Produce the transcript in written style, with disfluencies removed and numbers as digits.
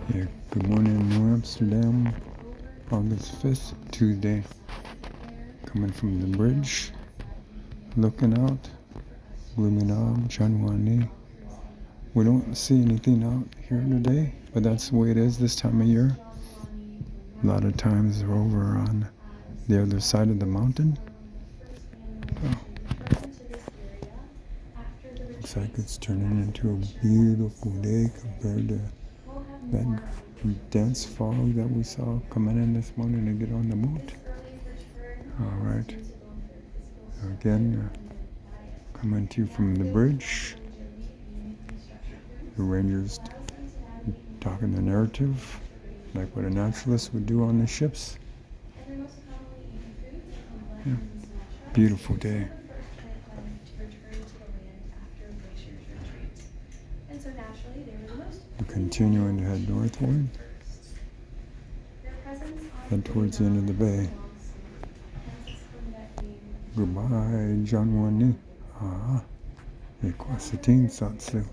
Yeah, good morning, New Amsterdam, August 5th, Tuesday. Coming from the bridge, looking out, Gloomy Know, Chookaneidee. We don't see anything out here today, but that's the way it is this time of year. A lot of times they're over on the other side of the mountain. Oh. Looks like it's turning into a beautiful day compared to that dense fog that we saw coming in this morning to get on the boat. All right. Again, coming to you from the bridge. The Rangers talking the narrative, like what a naturalist would do on the ships. Yeah. Beautiful day. We're continuing to head northward. Head towards the end of the bay. Goodbye, John Wani. Kaasteen Satsu.